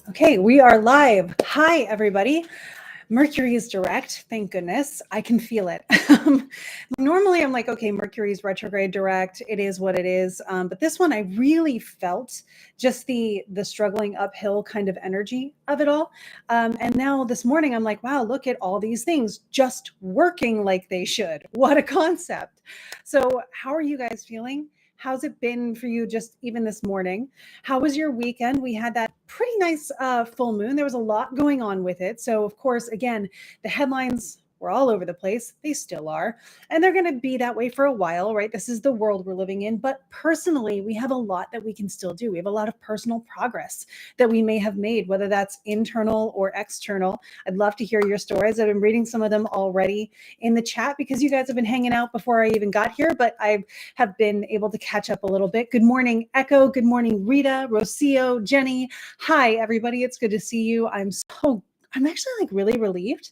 Okay, we are live. Hi, everybody. Mercury is direct. Thank goodness. I can feel it. Normally, I'm like, okay, Mercury is retrograde direct. It is what it is. But this one, I really felt just the struggling uphill kind of energy of it all. And now this morning, I'm like, wow, look at all these things just working like they should. What a concept. So, how are you guys feeling? How's it been for you just even this morning? How was your weekend? We had that pretty nice full moon. There was a lot going on with it. So, of course, again, the headlines were all over the place. They still are. And they're going to be that way for a while, right? This is the world we're living in. But personally, we have a lot that we can still do. We have a lot of personal progress that we may have made, whether that's internal or external. I'd love to hear your stories. I've been reading some of them already in the chat because you guys have been hanging out before I even got here, but I have been able to catch up a little bit. Good morning, Echo. Good morning, Rita, Rocio, Jenny. Hi, everybody. It's good to see you. I'm actually like really relieved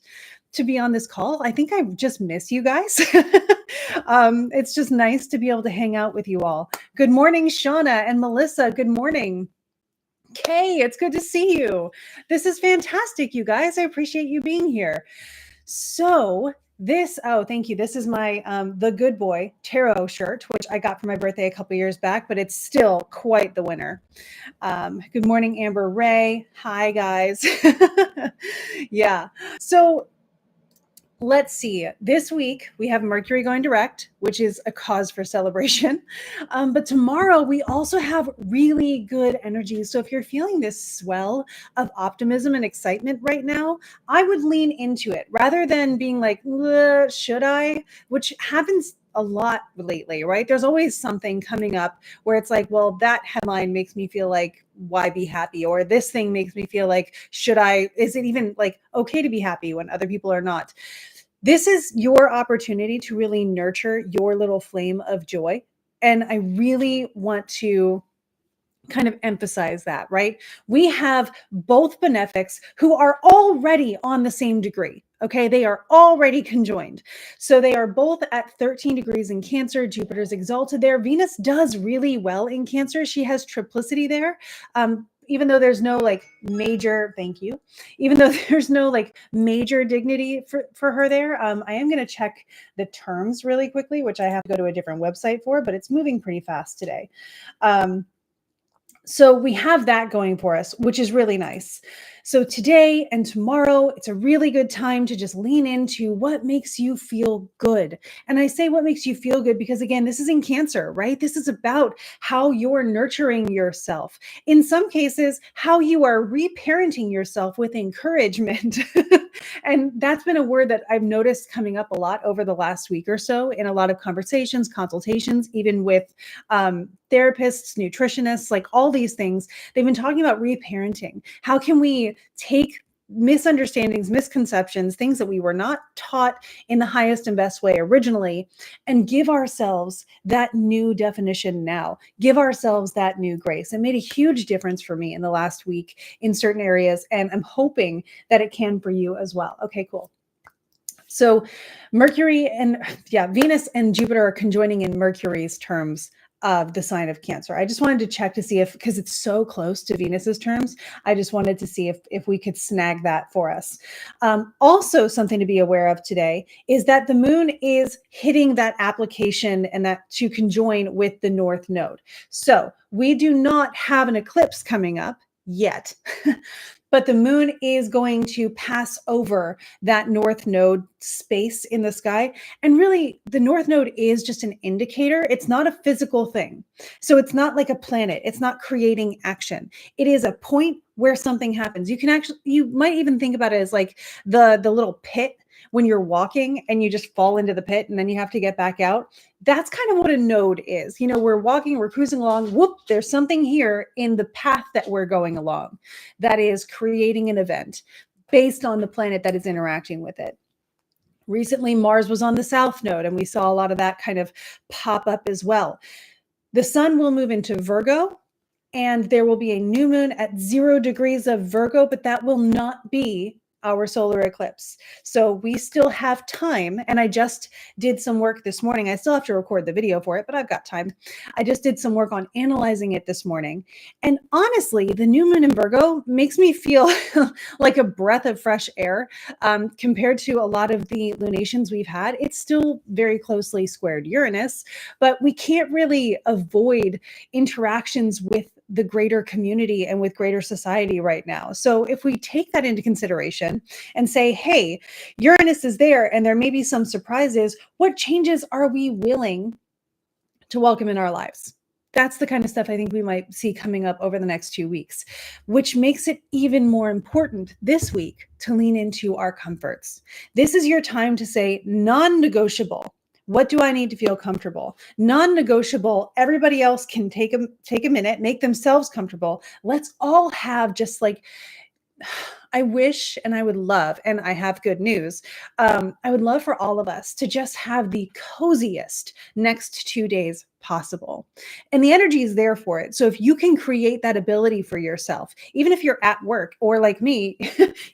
to be on this call. I think I just miss you guys. It's just nice to be able to hang out with you all. Good morning, Shauna and Melissa. Good morning. Kay, it's good to see you. This is fantastic, you guys. I appreciate you being here. So thank you. This is my The Good Boy tarot shirt, which I got for my birthday a couple years back, but it's still quite the winner. Good morning, Amber Ray. Hi, guys. Yeah. So let's see. This week we have Mercury going direct, which is a cause for celebration. But tomorrow we also have really good energy. So if you're feeling this swell of optimism and excitement right now, I would lean into it rather than being like, should I? Which happens a lot lately, right? There's always something coming up where it's like, well, that headline makes me feel like, why be happy? Or this thing makes me feel like, is it even like okay to be happy when other people are not? This is your opportunity to really nurture your little flame of joy. And I really want to kind of emphasize that, right? We have both benefics who are already on the same degree. Okay, they are already conjoined. So they are both at 13 degrees in Cancer. Jupiter's exalted there. Venus does really well in Cancer. She has triplicity there. Even though there's no like major, thank you, even though there's no like major dignity for her there, I am going to check the terms really quickly, which I have to go to a different website for, but it's moving pretty fast today. So we have that going for us, which is really nice. So today and tomorrow, it's a really good time to just lean into what makes you feel good. And I say what makes you feel good because, again, this is in Cancer, right? This is about how you're nurturing yourself. In some cases, how you are reparenting yourself with encouragement. And that's been a word that I've noticed coming up a lot over the last week or so in a lot of conversations, consultations, even with therapists, nutritionists, like all these things. They've been talking about reparenting. How can we take misunderstandings, misconceptions, things that we were not taught in the highest and best way originally, and give ourselves that new definition now, give ourselves that new grace? It made a huge difference for me in the last week in certain areas, and I'm hoping that it can for you as well. Okay, cool. So Venus and Jupiter are conjoining in Mercury's terms of the sign of Cancer. I just wanted to check to see if, because it's so close to Venus's terms, I just wanted to see if we could snag that for us. Also, something to be aware of today is that the moon is hitting that application and that to conjoin with the North Node. So we do not have an eclipse coming up yet. But the moon is going to pass over that North Node space in the sky. And really, the North Node is just an indicator. It's not a physical thing. So it's not like a planet. It's not creating action. It is a point where something happens. You might even think about it as like the little pit when you're walking and you just fall into the pit and then you have to get back out. That's kind of what a node is. You know, we're walking, we're cruising along, whoop, there's something here in the path that we're going along that is creating an event based on the planet that is interacting with it. Recently, Mars was on the South Node, and we saw a lot of that kind of pop up as well. The sun will move into Virgo, and there will be a new moon at 0 degrees of Virgo, but that will not be our solar eclipse. So we still have time. And I just did some work this morning. I still have to record the video for it, but I've got time. I just did some work on analyzing it this morning. And honestly, the new moon in Virgo makes me feel like a breath of fresh air compared to a lot of the lunations we've had. It's still very closely squared Uranus, but we can't really avoid interactions with the greater community and with greater society right now. So if we take that into consideration and say, hey, Uranus is there and there may be some surprises, what changes are we willing to welcome in our lives? That's the kind of stuff I think we might see coming up over the next 2 weeks, which makes it even more important this week to lean into our comforts. This is your time to say non-negotiable. What do I need to feel comfortable? Non-negotiable. Everybody else can take a minute, make themselves comfortable. Let's all have just like, I wish and I would love, and I have good news. I would love for all of us to just have the coziest next 2 days possible. And the energy is there for it. So if you can create that ability for yourself, even if you're at work or like me,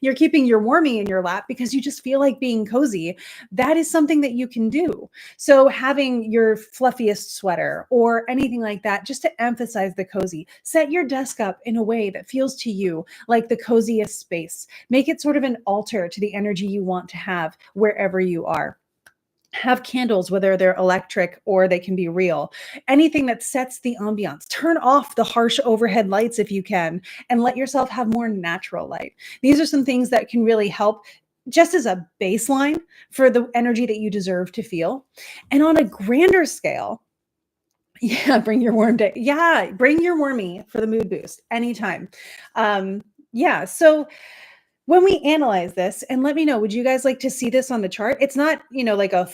you're keeping your warmie in your lap because you just feel like being cozy, that is something that you can do. So having your fluffiest sweater or anything like that, just to emphasize the cozy, set your desk up in a way that feels to you like the coziest space. Make it sort of an altar to the energy you want to have wherever you are. Have candles, whether they're electric or they can be real. Anything that sets the ambiance. Turn off the harsh overhead lights if you can, and let yourself have more natural light. These are some things that can really help just as a baseline for the energy that you deserve to feel. And on a grander scale, yeah, bring your warm day. Yeah, bring your warmie for the mood boost anytime. So when we analyze this, and let me know, would you guys like to see this on the chart? It's not, like a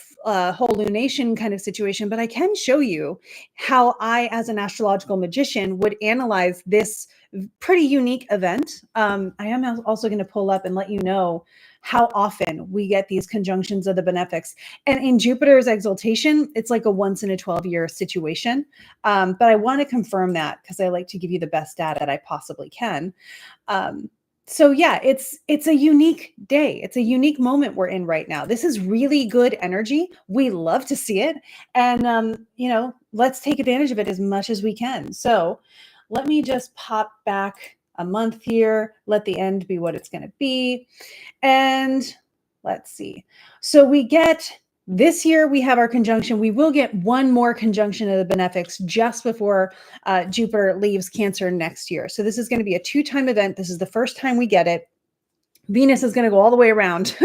whole lunation kind of situation, but I can show you how I, as an astrological magician, would analyze this pretty unique event. I am also going to pull up and let you know how often we get these conjunctions of the benefics. And in Jupiter's exaltation, it's like a once in a 12-year situation. But I want to confirm that because I like to give you the best data that I possibly can. So yeah, it's a unique day. It's a unique moment we're in right now. This is really good energy. We love to see it. And, let's take advantage of it as much as we can. So let me just pop back a month here. Let the end be what it's going to be. And let's see. So we get this year, we have our conjunction. We will get one more conjunction of the benefics just before Jupiter leaves Cancer next year. So this is going to be a 2-time event. This is the first time we get it. Venus is going to go all the way around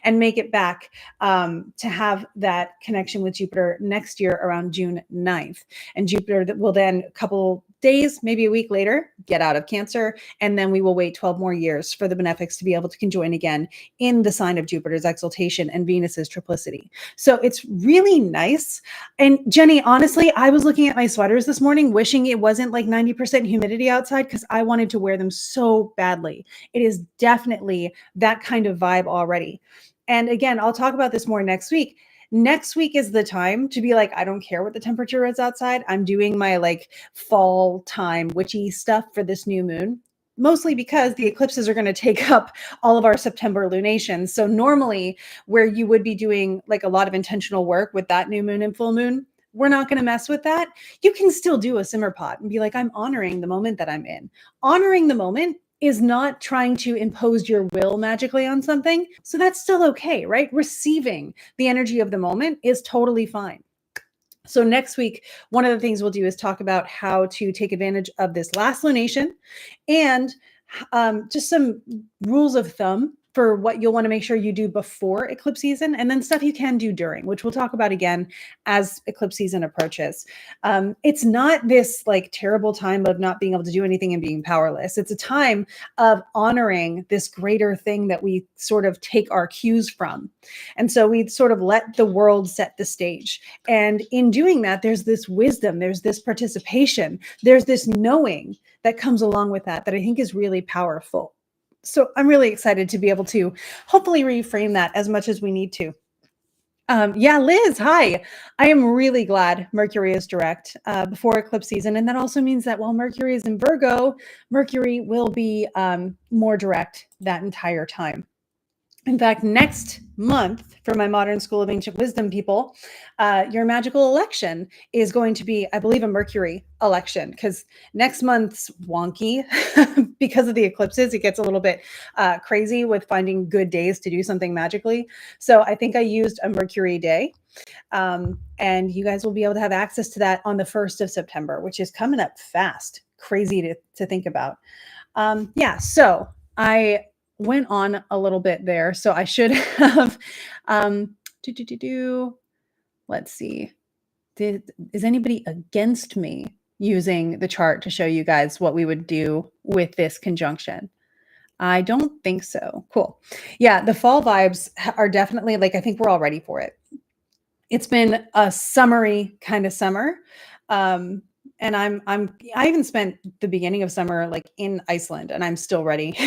and make it back to have that connection with Jupiter next year around June 9th. And Jupiter will then a couple days, maybe a week later, get out of Cancer. And then we will wait 12 more years for the benefics to be able to conjoin again in the sign of Jupiter's exaltation and Venus's triplicity. So it's really nice. And Jenny, honestly, I was looking at my sweaters this morning, wishing it wasn't like 90% humidity outside because I wanted to wear them so badly. It is definitely that kind of vibe already. And again, I'll talk about this more next week. Next week is the time to be like, I don't care what the temperature is outside. I'm doing my like fall time witchy stuff for this new moon, mostly because the eclipses are going to take up all of our September lunations. So normally where you would be doing like a lot of intentional work with that new moon and full moon, we're not going to mess with that. You can still do a simmer pot and be like, I'm honoring the moment that I'm in. Honoring the moment is not trying to impose your will magically on something. So that's still okay, right? Receiving the energy of the moment is totally fine. So next week, one of the things we'll do is talk about how to take advantage of this last lunation and just some rules of thumb for what you'll want to make sure you do before eclipse season, and then stuff you can do during, which we'll talk about again as eclipse season approaches. It's not this like terrible time of not being able to do anything and being powerless. It's a time of honoring this greater thing that we sort of take our cues from. And so we sort of let the world set the stage. And in doing that, there's this wisdom, there's this participation, there's this knowing that comes along with that I think is really powerful. So I'm really excited to be able to hopefully reframe that as much as we need to. Liz, hi. I am really glad Mercury is direct before eclipse season. And that also means that while Mercury is in Virgo, Mercury will be more direct that entire time. In fact, next month, for my Modern School of Ancient Wisdom people, your magical election is going to be, I believe, a Mercury election, because next month's wonky because of the eclipses. It gets a little bit crazy with finding good days to do something magically. So I think I used a Mercury day. And you guys will be able to have access to that on the 1st of September, which is coming up fast. Crazy to think about. Yeah, so I went on a little bit there. So I should have, let's see. Is anybody against me using the chart to show you guys what we would do with this conjunction? I don't think so. Cool. Yeah, the fall vibes are definitely like, I think we're all ready for it. It's been a summery kind of summer. And I even spent the beginning of summer like in Iceland, and I'm still ready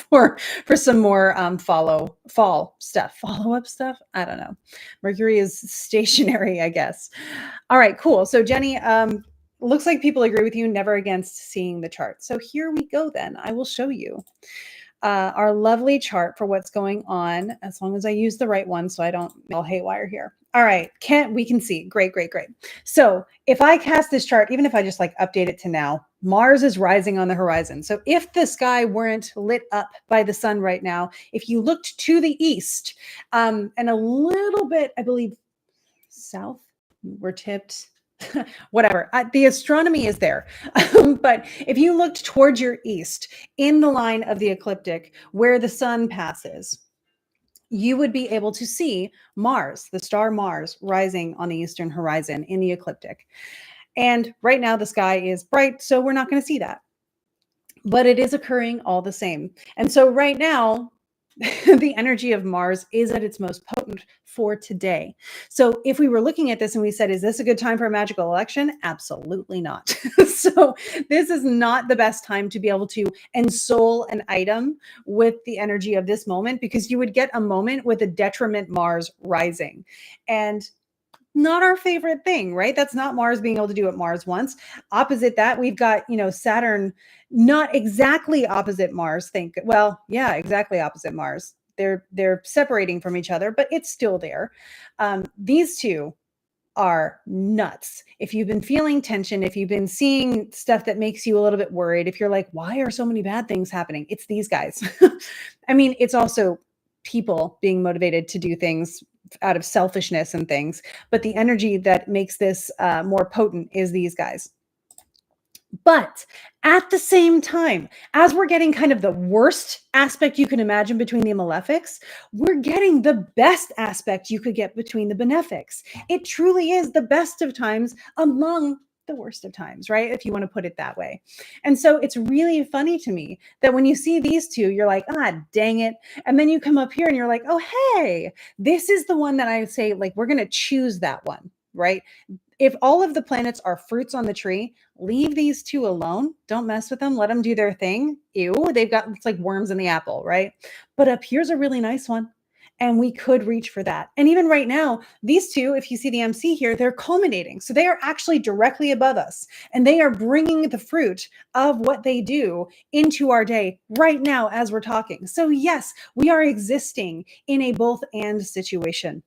for some more fall stuff, follow-up stuff. I don't know. Mercury is stationary, I guess. All right, cool. So Jenny, looks like people agree with you, never against seeing the chart. So here we go then. I will show you our lovely chart for what's going on, as long as I use the right one so I don't all haywire here. All right, we can see. Great. So if I cast this chart, even if I just like update it to now, Mars is rising on the horizon. So if the sky weren't lit up by the sun right now, if you looked to the east and a little bit, I believe, south, we're tipped. Whatever. The astronomy is there. But if you looked towards your east in the line of the ecliptic where the sun passes, you would be able to see Mars, the star Mars, rising on the eastern horizon in the ecliptic. And right now the sky is bright, so we're not going to see that. But it is occurring all the same. And so right now, the energy of Mars is at its most potent for today. So if we were looking at this and we said, is this a good time for a magical election? Absolutely not. So this is not the best time to be able to ensoul an item with the energy of this moment, because you would get a moment with a detriment Mars rising. And not our favorite thing, right? That's not Mars being able to do what Mars wants. Opposite that, we've got, Saturn, not exactly opposite Mars. Exactly opposite Mars. They're separating from each other, but it's still there. These two are nuts. If you've been feeling tension, if you've been seeing stuff that makes you a little bit worried, if you're like, why are so many bad things happening? It's these guys. I mean, it's also people being motivated to do things out of selfishness and things, but the energy that makes this more potent is these guys. But at the same time, as we're getting kind of the worst aspect you can imagine between the malefics, we're getting the best aspect you could get between the benefics. It truly is the best of times among the worst of times, right? If you want to put it that way. And so it's really funny to me that when you see these two, you're like, dang it. And then you come up here and you're like, oh, hey, this is the one that I say, like, we're going to choose that one, right? If all of the planets are fruits on the tree, leave these two alone. Don't mess with them. Let them do their thing. Ew, it's like worms in the apple, right? But up here's a really nice one. And we could reach for that. And even right now, these two, if you see the MC here, they're culminating. So they are actually directly above us. And they are bringing the fruit of what they do into our day right now as we're talking. So yes, we are existing in a both and situation.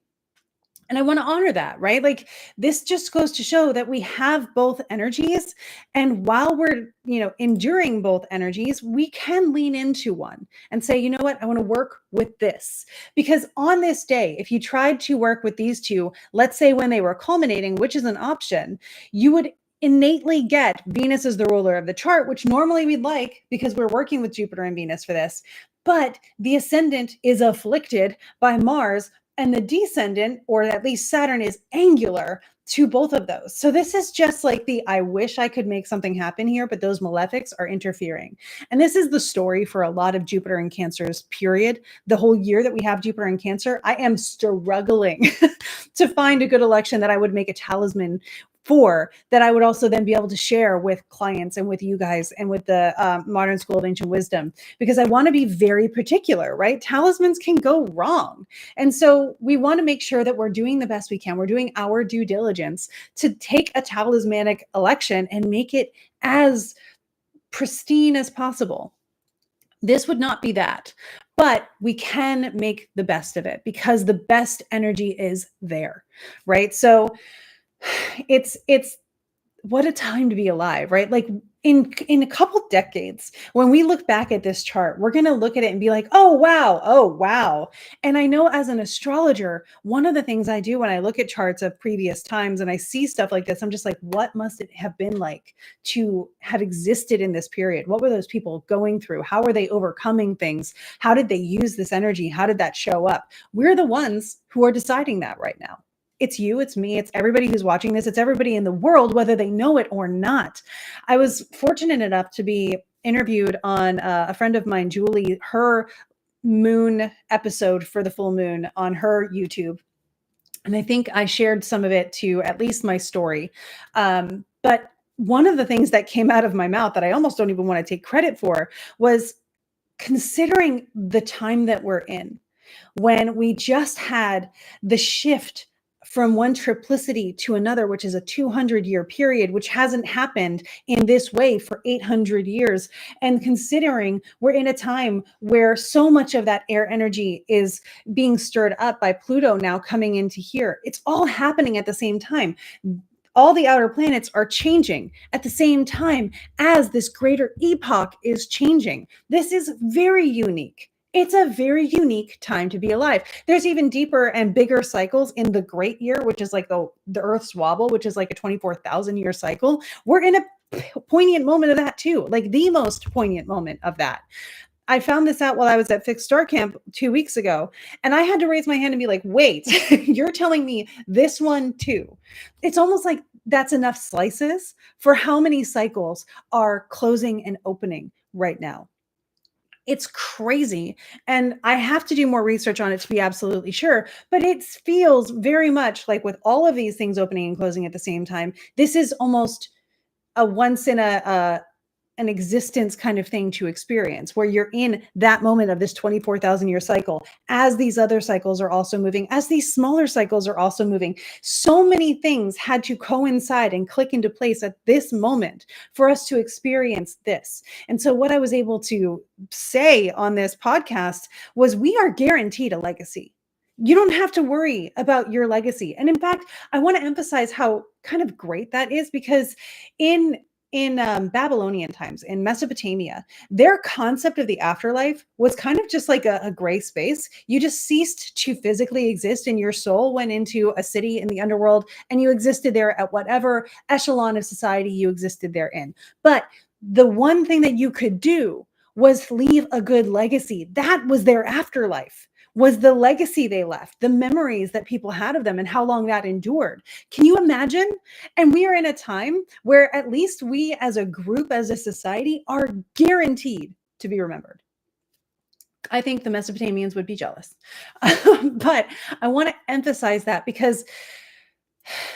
And I want to honor that, right? Like, this just goes to show that we have both energies. And while we're, enduring both energies, we can lean into one and say, you know what, I want to work with this. Because on this day, if you tried to work with these two, let's say when they were culminating, which is an option, you would innately get Venus as the ruler of the chart, which normally we'd like because we're working with Jupiter and Venus for this. But the ascendant is afflicted by Mars, and the descendant, or at least Saturn, is angular to both of those. So this is just like I wish I could make something happen here, but those malefics are interfering. And this is the story for a lot of Jupiter and Cancer's period. The whole year that we have Jupiter and Cancer, I am struggling to find a good election that I would make a talisman for, that I would also then be able to share with clients and with you guys and with the Modern School of Ancient Wisdom, because I want to be very particular, right? Talismans can go wrong. And so we want to make sure that we're doing the best we can. We're doing our due diligence to take a talismanic election and make it as pristine as possible. This would not be that, but we can make the best of it because the best energy is there, right? So it's what a time to be alive, right? Like in a couple decades, when we look back at this chart, we're going to look at it and be like, "Oh wow, oh wow." And I know as an astrologer, one of the things I do when I look at charts of previous times and I see stuff like this, I'm just like, "What must it have been like to have existed in this period? What were those people going through? How were they overcoming things? How did they use this energy? How did that show up?" We're the ones who are deciding that right now. It's you, it's me, it's everybody who's watching this, it's everybody in the world, whether they know it or not. I was fortunate enough to be interviewed on a friend of mine, Julie, her moon episode for the full moon on her YouTube. And I think I shared some of it to at least my story. But one of the things that came out of my mouth that I almost don't even want to take credit for was considering the time that we're in, when we just had the shift from one triplicity to another, which is a 200-year period, which hasn't happened in this way for 800 years. And considering we're in a time where so much of that air energy is being stirred up by Pluto now coming into here, it's all happening at the same time. All the outer planets are changing at the same time as this greater epoch is changing. This is very unique. It's a very unique time to be alive. There's even deeper and bigger cycles in the great year, which is like the Earth's wobble, which is like a 24,000 year cycle. We're in a poignant moment of that too, like the most poignant moment of that. I found this out while I was at Fixed Star Camp 2 weeks ago, and I had to raise my hand and be like, wait, you're telling me this one too? It's almost like that's enough slices for how many cycles are closing and opening right now. It's crazy. And I have to do more research on it to be absolutely sure. But it feels very much like with all of these things opening and closing at the same time, this is almost a once in an existence kind of thing to experience, where you're in that moment of this 24,000 year cycle as these other cycles are also moving, as these smaller cycles are also moving. So many things had to coincide and click into place at this moment for us to experience this. And so what I was able to say on this podcast was, we are guaranteed a legacy. You don't have to worry about your legacy. And in fact, I want to emphasize how kind of great that is, because in Babylonian times, in Mesopotamia, their concept of the afterlife was kind of just like a gray space. You just ceased to physically exist, and your soul went into a city in the underworld, and you existed there at whatever echelon of society you existed there in. But the one thing that you could do was leave a good legacy. That was their afterlife, was the legacy they left, the memories that people had of them, and how long that endured. Can you imagine? And we are in a time where at least we as a group, as a society, are guaranteed to be remembered. I think the Mesopotamians would be jealous. But I want to emphasize that, because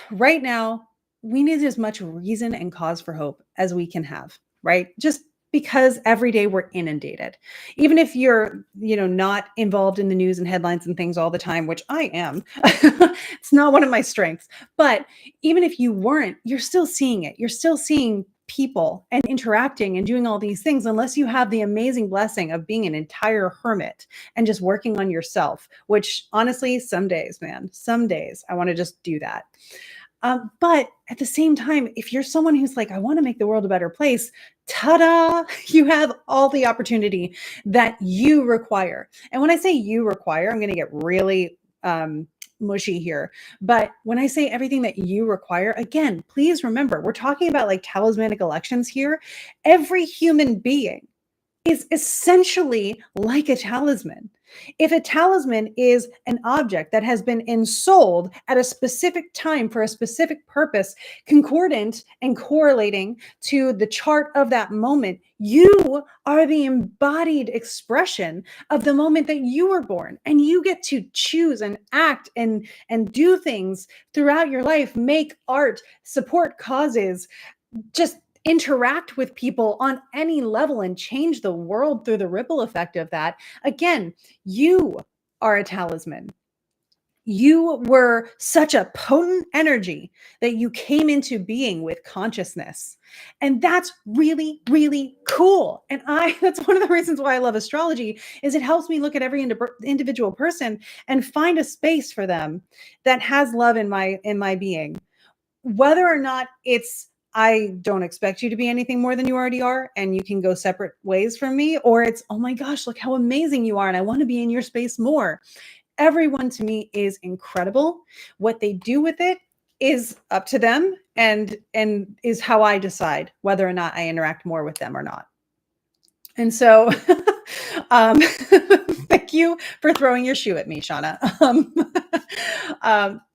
right now we need as much reason and cause for hope as we can have, right? Just because every day we're inundated. Even if you're, not involved in the news and headlines and things all the time, which I am, it's not one of my strengths. But even if you weren't, you're still seeing it. You're still seeing people and interacting and doing all these things, unless you have the amazing blessing of being an entire hermit and just working on yourself, which honestly, some days, man, some days I want to just do that. But at the same time, if you're someone who's like, I want to make the world a better place, ta-da, you have all the opportunity that you require. And when I say you require, I'm going to get really mushy here. But when I say everything that you require, again, please remember, we're talking about like talismanic elections here. Every human being is essentially like a talisman. If a talisman is an object that has been ensouled at a specific time for a specific purpose, concordant and correlating to the chart of that moment, you are the embodied expression of the moment that you were born. And you get to choose and act and do things throughout your life, make art, support causes, just interact with people on any level and change the world through the ripple effect of that. Again, you are a talisman. You were such a potent energy that you came into being with consciousness. And that's really, really cool. And that's one of the reasons why I love astrology is it helps me look at every individual person and find a space for them that has love in my being. Whether or not it's I don't expect you to be anything more than you already are, and you can go separate ways from me, or it's, oh my gosh, look how amazing you are, and I want to be in your space more. Everyone to me is incredible. What they do with it is up to them and is how I decide whether or not I interact more with them or not. And so thank you for throwing your shoe at me, Shauna.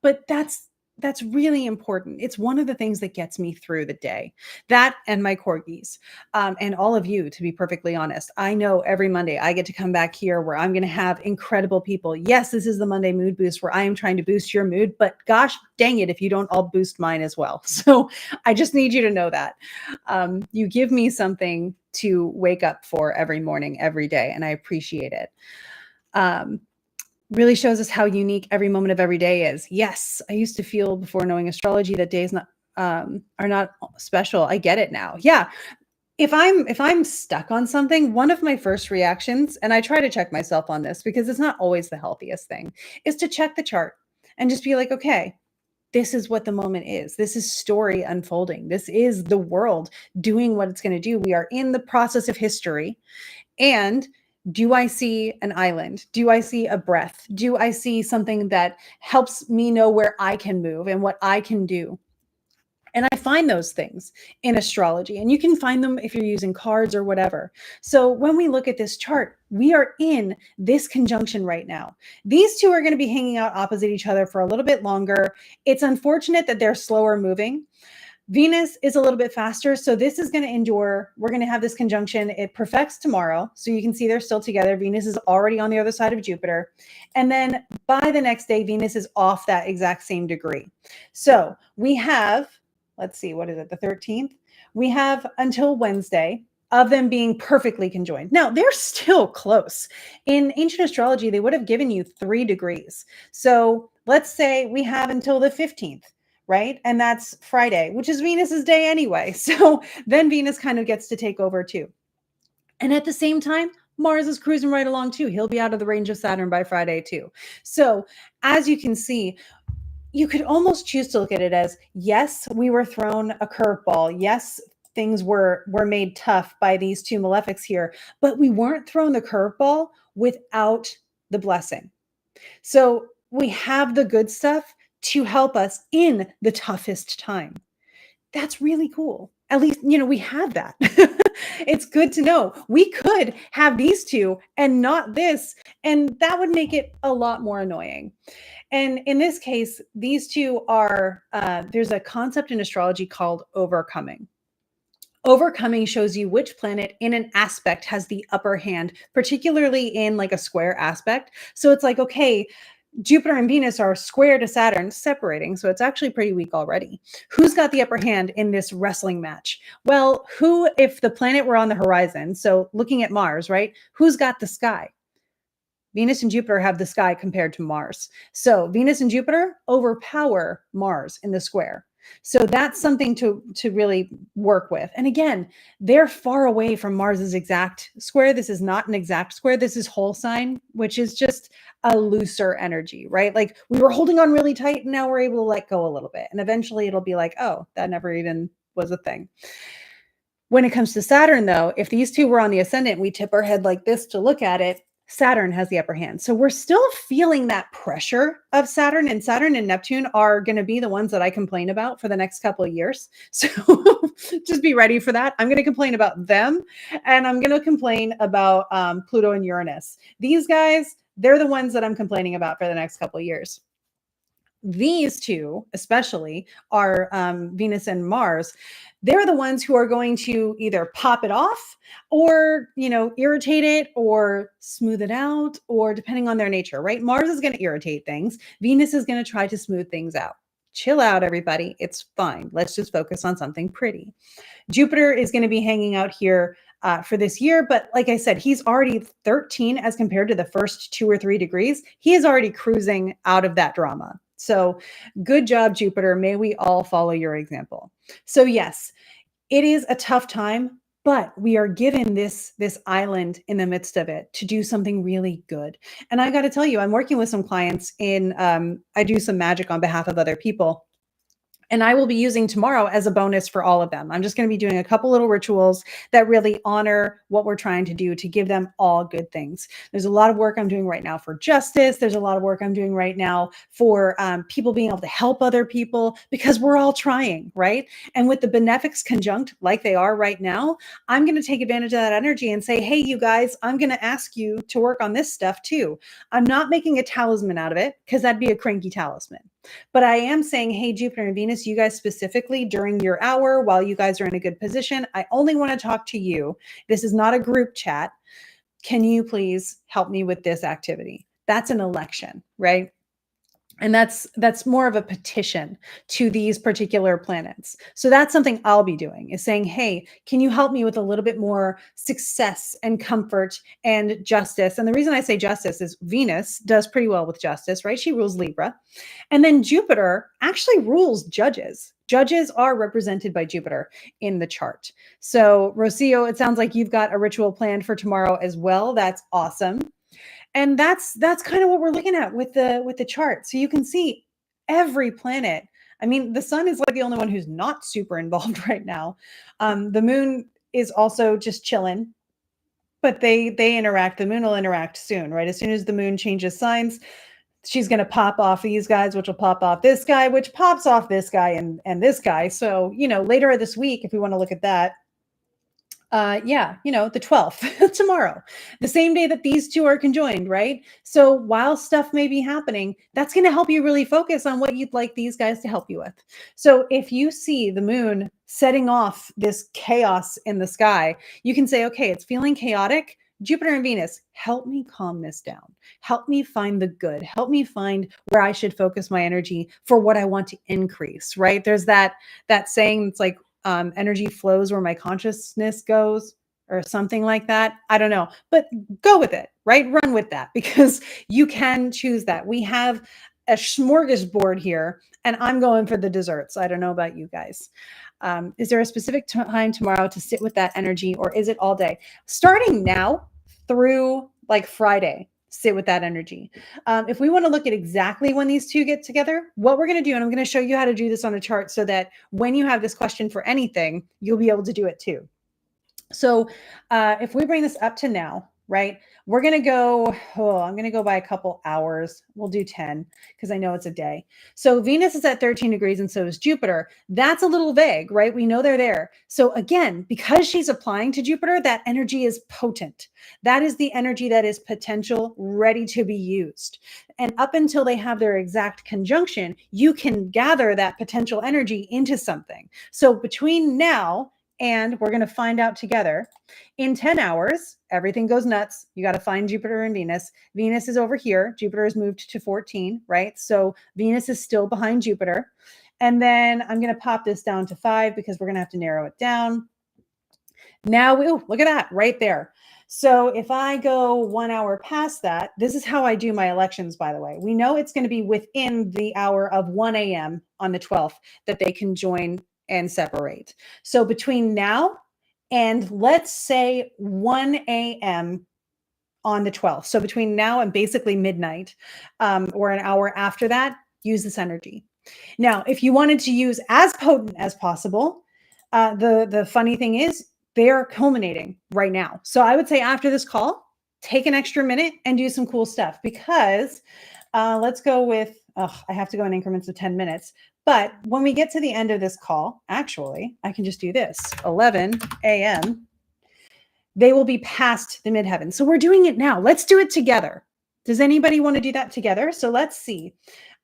But that's really important. It's one of the things that gets me through the day. That and my corgis, and all of you, to be perfectly honest. I know every Monday I get to come back here where I'm going to have incredible people. Yes, this is the Monday mood boost where I am trying to boost your mood, but gosh dang it if you don't all boost mine as well. So I just need you to know that. You give me something to wake up for every morning, every day, and I appreciate it. Really shows us how unique every moment of every day is. Yes, I used to feel before knowing astrology that days are not special. I get it now. Yeah. If I'm stuck on something, one of my first reactions, and I try to check myself on this because it's not always the healthiest thing, is to check the chart and just be like, okay, this is what the moment is. This is story unfolding. This is the world doing what it's going to do. We are in the process of history. And do I see an island? Do I see a breath? Do I see something that helps me know where I can move and what I can do? And I find those things in astrology, and you can find them if you're using cards or whatever. So when we look at this chart, we are in this conjunction right now. These two are going to be hanging out opposite each other for a little bit longer. It's unfortunate that they're slower moving. Venus is a little bit faster, so this is going to endure. We're going to have this conjunction. It perfects tomorrow, so you can see they're still together. Venus is already on the other side of Jupiter. And then by the next day, Venus is off that exact same degree. So we have, let's see, what is it, the 13th? We have until Wednesday of them being perfectly conjoined. Now, they're still close. In ancient astrology, they would have given you 3 degrees. So let's say we have until the 15th. Right? And that's Friday, which is Venus's day anyway. So then Venus kind of gets to take over too. And at the same time, Mars is cruising right along too. He'll be out of the range of Saturn by Friday too. So as you can see, you could almost choose to look at it as, yes, we were thrown a curveball. Yes, things were made tough by these 2 malefics here, but we weren't thrown the curveball without the blessing. So we have the good stuff to help us in the toughest time. That's really cool. At least, we have that. It's good to know we could have these 2 and not this, and that would make it a lot more annoying. And in this case, these 2 are, there's a concept in astrology called overcoming. Overcoming shows you which planet in an aspect has the upper hand, particularly in like a square aspect. So it's like, okay, Jupiter and Venus are square to Saturn, separating. So it's actually pretty weak already. Who's got the upper hand in this wrestling match? Well, if the planet were on the horizon, so looking at Mars, right? Who's got the sky? Venus and Jupiter have the sky compared to Mars. So Venus and Jupiter overpower Mars in the square. So that's something to really work with. And again, they're far away from Mars's exact square. This is not an exact square. This is whole sign, which is just a looser energy, right? Like we were holding on really tight and now we're able to let go a little bit. And eventually it'll be like, oh, that never even was a thing. When it comes to Saturn, though, if these 2 were on the ascendant, we tip our head like this to look at it. Saturn has the upper hand. So we're still feeling that pressure of Saturn, and Saturn and Neptune are going to be the ones that I complain about for the next couple of years. So just be ready for that. I'm going to complain about them, and I'm going to complain about Pluto and Uranus. These guys, they're the ones that I'm complaining about for the next couple of years. These 2, especially, are Venus and Mars. They're the ones who are going to either pop it off or, irritate it or smooth it out, or depending on their nature, right? Mars is going to irritate things. Venus is going to try to smooth things out. Chill out, everybody. It's fine. Let's just focus on something pretty. Jupiter is going to be hanging out here for this year. But like I said, he's already 13 as compared to the first 2 or 3 degrees. He is already cruising out of that drama. So good job, Jupiter. May we all follow your example. So yes, it is a tough time, but we are given this island in the midst of it to do something really good. And I got to tell you, I'm working with some clients in, I do some magic on behalf of other people. And I will be using tomorrow as a bonus for all of them. I'm just going to be doing a couple little rituals that really honor what we're trying to do to give them all good things. There's a lot of work I'm doing right now for justice. There's a lot of work I'm doing right now for people being able to help other people, because we're all trying, right? And with the benefics conjunct like they are right now, I'm going to take advantage of that energy and say, hey, you guys, I'm going to ask you to work on this stuff too. I'm not making a talisman out of it, because that'd be a cranky talisman. But I am saying, hey, Jupiter and Venus, you guys specifically during your hour, while you guys are in a good position, I only want to talk to you. This is not a group chat. Can you please help me with this activity? That's an election, right? And that's more of a petition to these particular planets. So that's something I'll be doing, is saying, hey, can you help me with a little bit more success and comfort and justice? And the reason I say justice is Venus does pretty well with justice, right? She rules Libra. And then Jupiter actually rules judges. Judges are represented by Jupiter in the chart. So Rocio, it sounds like you've got a ritual planned for tomorrow as well. That's awesome. And that's kind of what we're looking at with the chart. So you can see every planet. I mean, the sun is like the only one who's not super involved right now. The moon is also just chilling, but they interact. The moon will interact soon, right? As soon as the moon changes signs, she's going to pop off these guys, which will pop off this guy, which pops off this guy and this guy. So, later this week, if we want to look at that, the 12th, tomorrow, the same day that these two are conjoined, right? So while stuff may be happening, that's going to help you really focus on what you'd like these guys to help you with. So if you see the moon setting off this chaos in the sky, you can say, okay, it's feeling chaotic. Jupiter and Venus, help me calm this down. Help me find the good. Help me find where I should focus my energy for what I want to increase, right? There's that saying, it's like, energy flows where my consciousness goes, or something like that. I don't know, but go with it, right? Run with that, because you can choose that. We have a smorgasbord here, and I'm going for the desserts. I don't know about you guys. Is there a specific time tomorrow to sit with that energy, or is it all day? Starting now through like Friday, sit with that energy. If we want to look at exactly when these two get together, what we're going to do, and I'm going to show you how to do this on a chart so that when you have this question for anything, you'll be able to do it too. So if we bring this up to now, right, we're going to go, I'm going to go by a couple hours. We'll do 10 because I know it's a day. So Venus is at 13 degrees and so is Jupiter. That's a little vague, right? We know they're there. So again, because she's applying to Jupiter, that energy is potent. That is the energy that is potential, ready to be used. And up until they have their exact conjunction, you can gather that potential energy into something. So between now and we're going to find out together in 10 hours, everything goes nuts. You got to find Jupiter and Venus. Venus is over here. Jupiter has moved to 14, right? So Venus is still behind Jupiter. And then I'm going to pop this down to 5 because we're going to have to narrow it down. Now, look at that right there. So if I go 1 hour past that, this is how I do my elections, by the way. We know it's going to be within the hour of 1 a.m. on the 12th that they can join and separate. So between now and let's say 1 a.m. on the 12th. So between now and basically midnight, or an hour after that, use this energy. Now, if you wanted to use as potent as possible, the funny thing is they are culminating right now. So I would say after this call, take an extra minute and do some cool stuff, because let's go with, I have to go in increments of 10 minutes. But when we get to the end of this call, actually, I can just do this, 11 a.m. They will be past the midheaven. So we're doing it now. Let's do it together. Does anybody want to do that together? So let's see.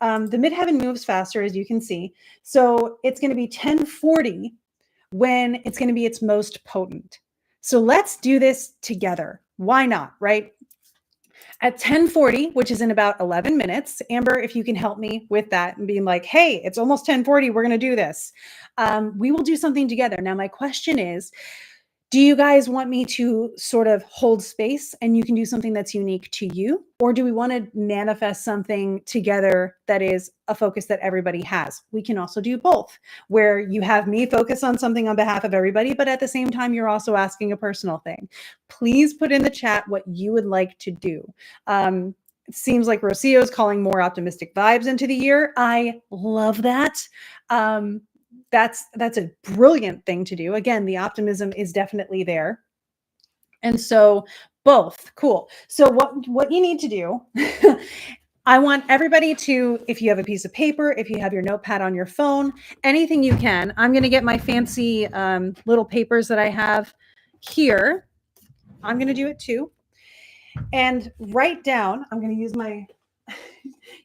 The midheaven moves faster, as you can see. So it's going to be 10:40 when it's going to be its most potent. So let's do this together. Why not, right? At 10:40, which is in about 11 minutes, Amber, if you can help me with that and being like, hey, it's almost 10:40, we're going to do this. We will do something together. Now, my question is, Do you guys want me to sort of hold space and you can do something that's unique to you? Or do we want to manifest something together that is a focus that everybody has? We can also do both, where you have me focus on something on behalf of everybody, but at the same time, you're also asking a personal thing. Please put in the chat what you would like to do. It seems like Rocio is calling more optimistic vibes into the year. I love that. That's a brilliant thing to do. Again, the optimism is definitely there. And so both, cool. So what you need to do, I want everybody to, if you have a piece of paper, if you have your notepad on your phone, anything you can. I'm going to get my fancy little papers that I have here. I'm going to do it too. And write down, I'm going to use my,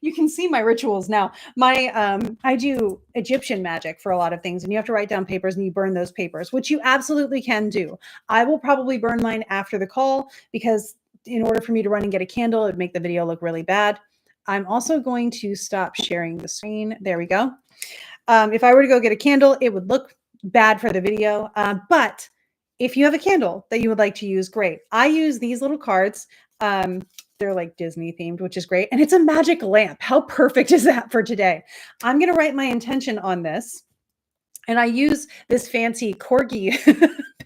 you can see my rituals now. I do Egyptian magic for a lot of things, and you have to write down papers and you burn those papers, which you absolutely can do. I will probably burn mine after the call because in order for me to run and get a candle, it would make the video look really bad. I'm also going to stop sharing the screen. There we go. If I were to go get a candle, it would look bad for the video. But if you have a candle that you would like to use, great. I use these little cards. They're like Disney themed, which is great. And it's a magic lamp. How perfect is that for today? I'm going to write my intention on this. And I use this fancy corgi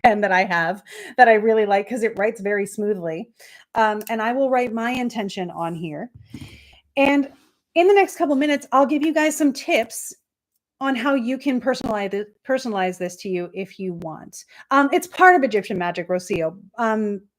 pen that I have that I really like because it writes very smoothly. And I will write my intention on here. And in the next couple minutes, I'll give you guys some tips on how you can personalize this to you if you want. It's part of Egyptian magic, Rocio.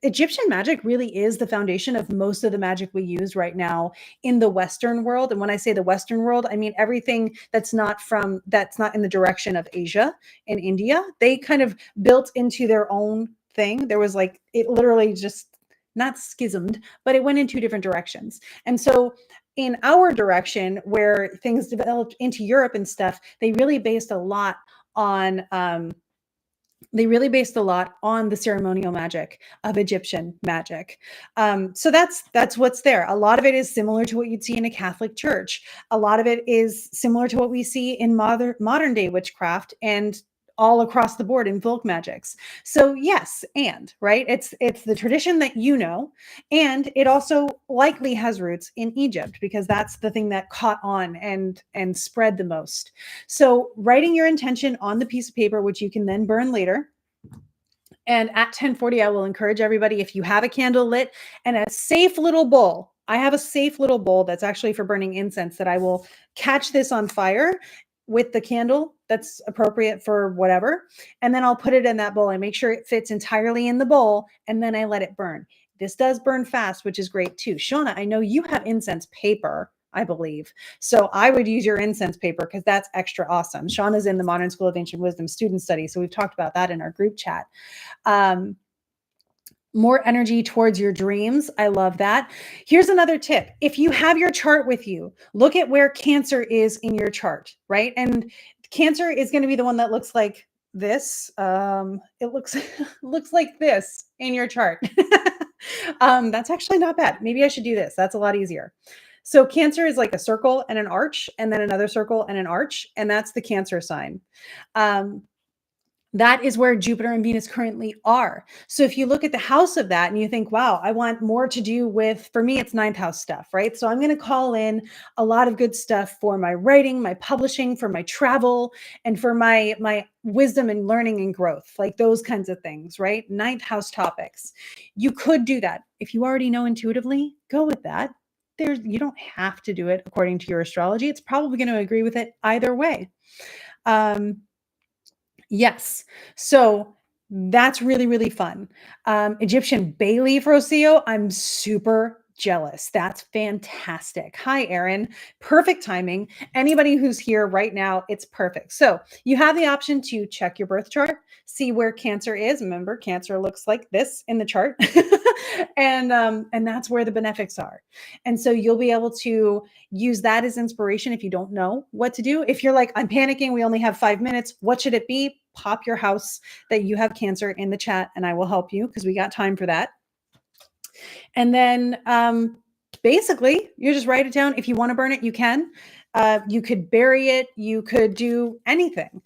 Egyptian magic really is the foundation of most of the magic we use right now in the Western world. And when I say the Western world, I mean everything that's not in the direction of Asia and India. They kind of built into their own thing. There was like, it literally just not schismed, but it went in two different directions. And so in our direction, where things developed into Europe and stuff, they really based a lot on the ceremonial magic of Egyptian magic. So that's what's there. A lot of it is similar to what you'd see in a Catholic church. A lot of it is similar to what we see in modern day witchcraft and all across the board in folk magics. So yes, and right, it's the tradition that you know, and it also likely has roots in Egypt because that's the thing that caught on and spread the most. So writing your intention on the piece of paper, which you can then burn later. And at 10:40, I will encourage everybody, if you have a candle lit and a safe little bowl, I have a safe little bowl that's actually for burning incense that I will catch this on fire with the candle that's appropriate for whatever. And then I'll put it in that bowl. I make sure it fits entirely in the bowl and then I let it burn. This does burn fast, which is great too. Shauna, I know you have incense paper, I believe. So I would use your incense paper because that's extra awesome. Shauna's in the Modern School of Ancient Wisdom student study. So we've talked about that in our group chat. More energy towards your dreams. I love that. Here's another tip. If you have your chart with you, look at where Cancer is in your chart, right? And Cancer is going to be the one that looks like this. It looks looks like this in your chart. That's actually not bad. Maybe I should do this. That's a lot easier. So Cancer is like a circle and an arch, and then another circle and an arch, and that's the Cancer sign. That is where Jupiter and Venus currently are. So if you look at the house of that and you think, wow, I want more to do with, for me, it's ninth house stuff, right? So I'm going to call in a lot of good stuff for my writing, my publishing, for my travel, and for my wisdom and learning and growth, like those kinds of things, right? Ninth house topics. You could do that. If you already know intuitively, go with that. You don't have to do it according to your astrology. It's probably going to agree with it either way. Yes. So that's really, really fun. Egyptian bay leaf, Rocio, I'm super jealous. That's fantastic. Hi, Erin. Perfect timing. Anybody who's here right now, it's perfect. So you have the option to check your birth chart, see where Cancer is. Remember, Cancer looks like this in the chart. And that's where the benefics are. And so you'll be able to use that as inspiration if you don't know what to do. If you're like, I'm panicking, we only have 5 minutes, what should it be? Pop your house that you have Cancer in the chat and I will help you because we got time for that. And then basically you just write it down. If you want to burn it, you can. You could bury it. You could do anything.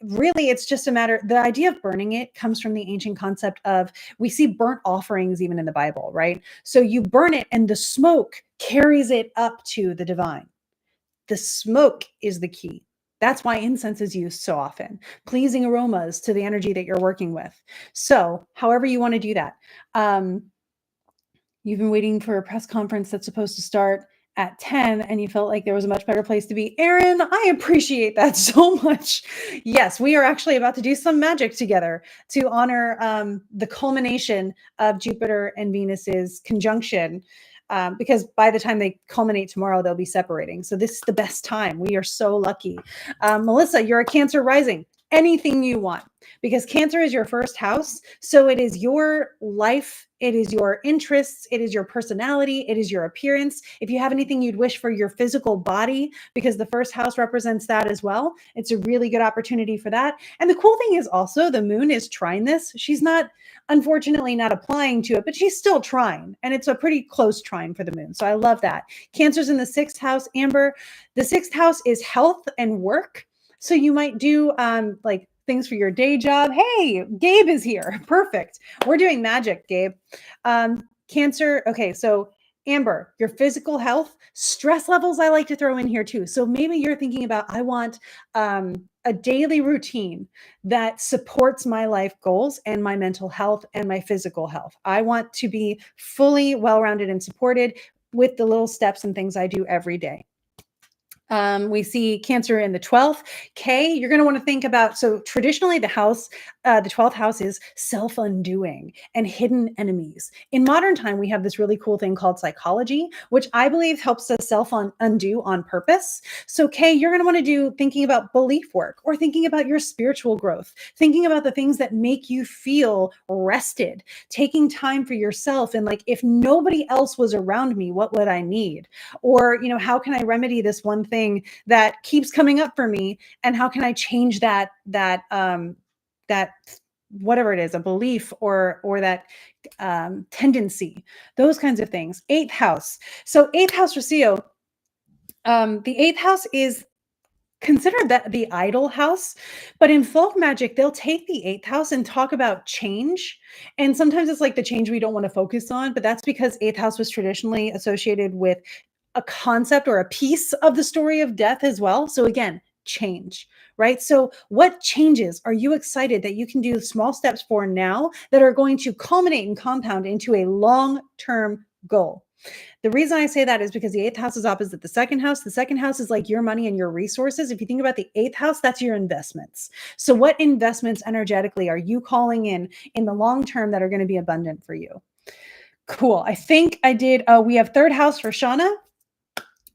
really it's just a matter, the idea of burning it comes from the ancient concept of, we see burnt offerings even in the Bible, right? So you burn it and the smoke carries it up to the divine. The smoke is the key. That's why incense is used so often, pleasing aromas to the energy that you're working with. So however you want to do that. You've been waiting for a press conference that's supposed to start at 10 and you felt like there was a much better place to be. Erin, I appreciate that so much. Yes, we are actually about to do some magic together to honor the culmination of Jupiter and Venus's conjunction. Because by the time they culminate tomorrow, they'll be separating. So this is the best time. We are so lucky. Melissa, you're a Cancer rising. Anything you want, because Cancer is your first house. So it is your life. It is your interests. It is your personality. It is your appearance. If you have anything you'd wish for your physical body, because the first house represents that as well, it's a really good opportunity for that. And the cool thing is also the moon is trying this. She's not, unfortunately, not applying to it, but she's still trying. And it's a pretty close trine for the moon. So I love that. Cancer's in the 6th house. Amber, the 6th house is health and work. So you might do like things for your day job. Hey, Gabe is here. Perfect. We're doing magic, Gabe. Cancer. Okay, so Amber, your physical health, stress levels I like to throw in here too. So maybe you're thinking about, I want a daily routine that supports my life goals and my mental health and my physical health. I want to be fully well-rounded and supported with the little steps and things I do every day. We see Cancer in the 12th. K, you're going to want to think about, so traditionally the 12th house is self-undoing and hidden enemies. In modern time, we have this really cool thing called psychology, which I believe helps us self-undo on purpose. So K, you're going to want to do thinking about belief work, or thinking about your spiritual growth, thinking about the things that make you feel rested, taking time for yourself. And like, if nobody else was around me, what would I need? Or, how can I remedy this one thing that keeps coming up for me, and how can I change that whatever it is, a belief or that tendency, those kinds of things. 8th house. So 8th house Rocio, the 8th house is considered that the idle house, but in folk magic, they'll take the 8th house and talk about change. And sometimes it's like the change we don't want to focus on, but that's because 8th house was traditionally associated with a concept or a piece of the story of death as well. So again, change, right? So what changes are you excited that you can do small steps for now that are going to culminate and compound into a long-term goal? The reason I say that is because the 8th house is opposite the 2nd house. The 2nd house is like your money and your resources. If you think about the 8th house, that's your investments. So what investments energetically are you calling in the long term that are going to be abundant for you? Cool. I think I did. We have 3rd house for Shauna.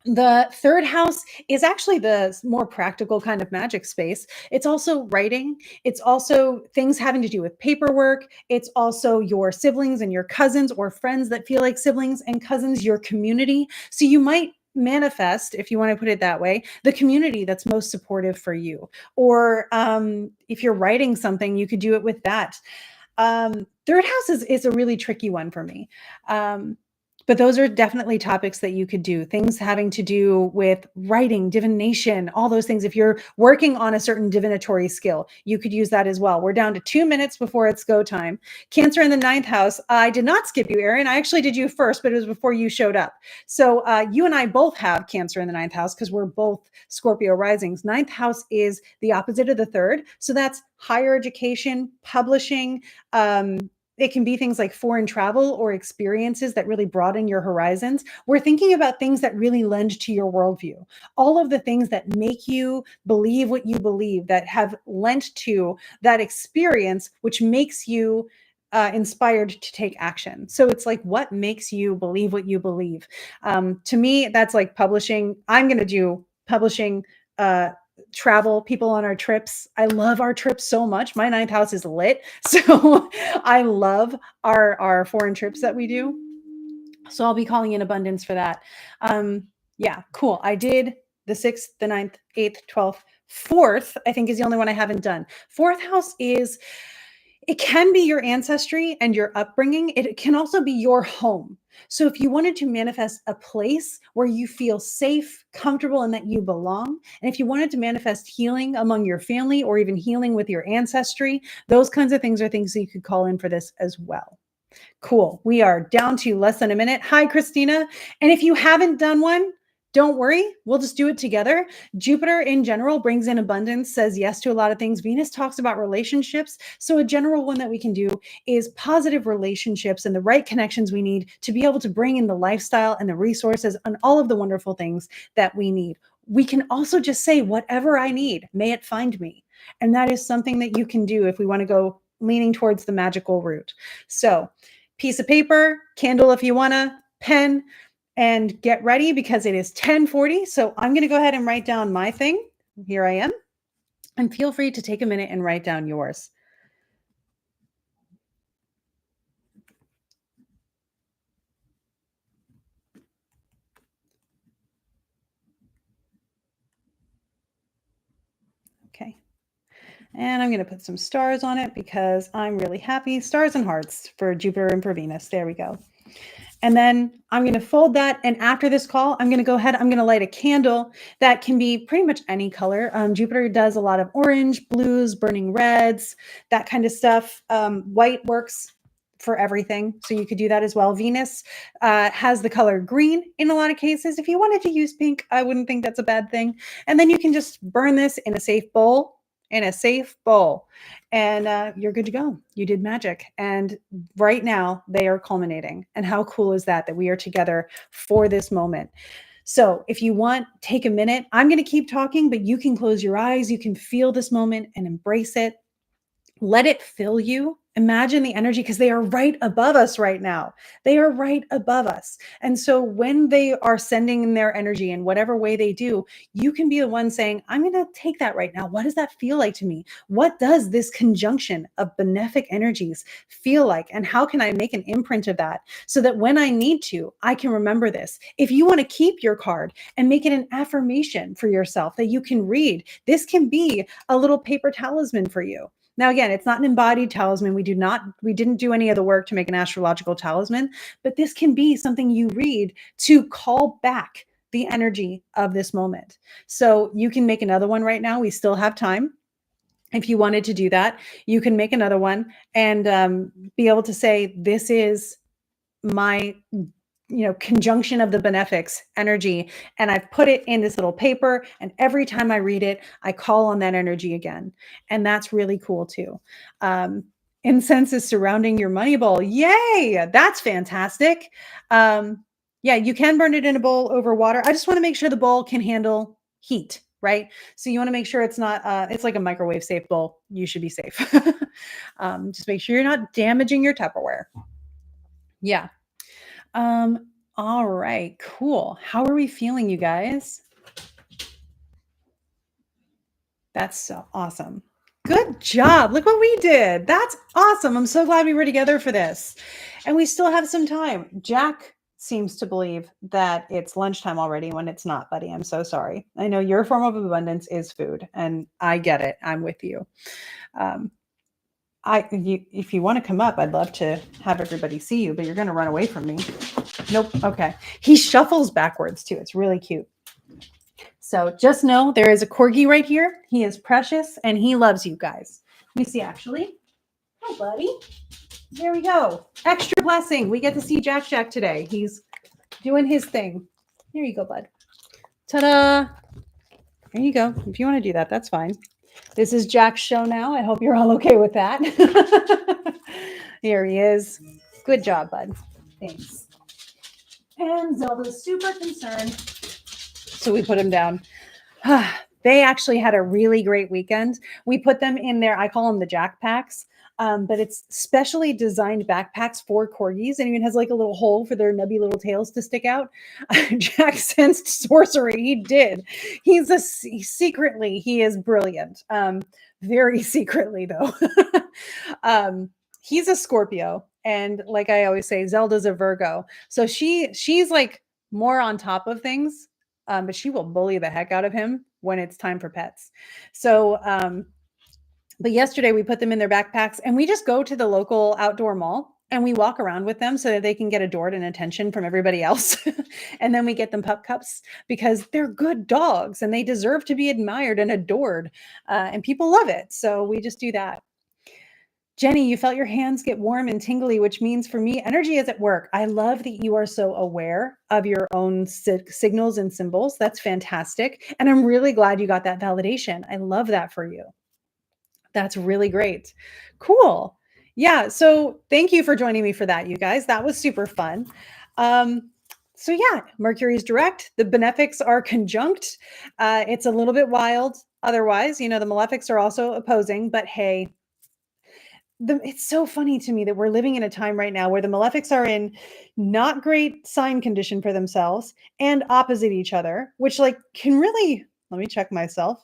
The 3rd house is actually the more practical kind of magic space. It's also writing. It's also things having to do with paperwork. It's also your siblings and your cousins, or friends that feel like siblings and cousins, your community. So you might manifest, if you want to put it that way, the community that's most supportive for you. Or if you're writing something, you could do it with that. 3rd house is a really tricky one for me. But those are definitely topics that you could do. Things having to do with writing, divination, all those things. If you're working on a certain divinatory skill, you could use that as well. We're down to 2 minutes before it's go time. Cancer in the 9th house. I did not skip you, Erin. I actually did you first, but it was before you showed up. So you and I both have Cancer in the 9th house because we're both Scorpio risings. 9th house is the opposite of the 3rd. So that's higher education, publishing, it can be things like foreign travel or experiences that really broaden your horizons. We're thinking about things that really lend to your worldview. All of the things that make you believe what you believe, that have lent to that experience, which makes you inspired to take action. So it's like, what makes you believe what you believe? To me, that's like publishing. I'm going to do publishing, travel, people on our trips. I love our trips so much. My 9th house is lit. So I love our foreign trips that we do. So I'll be calling in abundance for that. Yeah, cool. I did the 6th, the 9th, 8th, 12th, 4th, I think is the only one I haven't done. 4th house is It can be your ancestry and your upbringing. It can also be your home. So if you wanted to manifest a place where you feel safe, comfortable, and that you belong, and if you wanted to manifest healing among your family or even healing with your ancestry, those kinds of things are things that you could call in for this as well. Cool. We are down to less than a minute. Hi, Christina. And if you haven't done one, don't worry. We'll just do it together. Jupiter in general brings in abundance, says yes to a lot of things. Venus talks about relationships. So, a general one that we can do is positive relationships and the right connections we need to be able to bring in the lifestyle and the resources and all of the wonderful things that we need. We can also just say, whatever I need, may it find me. And that is something that you can do if we want to go leaning towards the magical route. So, piece of paper, candle if you wanna, pen, and get ready because it is 10:40. So I'm gonna go ahead and write down my thing. Here I am. And feel free to take a minute and write down yours. Okay. And I'm gonna put some stars on it because I'm really happy. Stars and hearts for Jupiter and for Venus. There we go. And then I'm going to fold that. And after this call, I'm going to go ahead, I'm going to light a candle that can be pretty much any color. Jupiter does a lot of orange, blues, burning reds, that kind of stuff. White works for everything. So you could do that as well. Venus has the color green in a lot of cases. If you wanted to use pink, I wouldn't think that's a bad thing. And then you can just burn this in a safe bowl, and you're good to go. You did magic. And right now they are culminating. And how cool is that we are together for this moment? So if you want, take a minute. I'm going to keep talking, but you can close your eyes. You can feel this moment and embrace it. Let it fill you. Imagine the energy because they are right above us right now. They are right above us. And so when they are sending their energy in whatever way they do, you can be the one saying, I'm going to take that right now. What does that feel like to me? What does this conjunction of benefic energies feel like? And how can I make an imprint of that so that when I need to, I can remember this? If you want to keep your card and make it an affirmation for yourself that you can read, this can be a little paper talisman for you. Now, again, it's not an embodied talisman. We didn't do any of the work to make an astrological talisman, but this can be something you read to call back the energy of this moment. So you can make another one right now. We still have time. If you wanted to do that, you can make another one and be able to say, this is my conjunction of the benefics energy, and I've put it in this little paper, and every time I read it, I call on that energy again. And that's really cool too. Incense is surrounding your money bowl. Yay, that's fantastic. Yeah, you can burn it in a bowl over water. I just want to make sure the bowl can handle heat, right? So you want to make sure it's not it's like a microwave safe bowl. You should be safe. Just make sure you're not damaging your Tupperware. Yeah. All right, cool. How are we feeling, you guys? That's so awesome. Good job. Look what we did. That's awesome. I'm so glad we were together for this. And we still have some time. Jack seems to believe that it's lunchtime already when it's not, buddy. I'm so sorry. I know your form of abundance is food, and I get it. I'm with you. If you want to come up, I'd love to have everybody see you, but you're going to run away from me. Nope. Okay. He shuffles backwards too. It's really cute. So just know there is a corgi right here. He is precious and he loves you guys. Let me see, actually. Oh, buddy. There we go. Extra blessing. We get to see Jack today. He's doing his thing. Here you go, bud. Ta-da. There you go. If you want to do that, that's fine. This is Jack's show now. I hope you're all okay with that. Here he is. Good job, bud. Thanks. And Zelda's super concerned. So we put him down. They actually had a really great weekend. We put them in there. I call them the Jack packs. But it's specially designed backpacks for corgis, and even has like a little hole for their nubby little tails to stick out. Jack sensed sorcery. He did. Secretly, he is brilliant. Very secretly though. He's a Scorpio, and like I always say, Zelda's a Virgo. So she's like more on top of things, but she will bully the heck out of him when it's time for pets. So But yesterday we put them in their backpacks and we just go to the local outdoor mall and we walk around with them so that they can get adored and attention from everybody else. And then we get them pup cups because they're good dogs and they deserve to be admired and adored. And people love it. So we just do that. Jenny, you felt your hands get warm and tingly, which means for me, energy is at work. I love that you are so aware of your own signals and symbols. That's fantastic. And I'm really glad you got that validation. I love that for you. That's really great. Cool. Yeah. So thank you for joining me for that, you guys. That was super fun. So yeah, Mercury's direct. The benefics are conjunct. It's a little bit wild. Otherwise, the malefics are also opposing, but hey, it's so funny to me that we're living in a time right now where the malefics are in not great sign condition for themselves and opposite each other, which can really, let me check myself,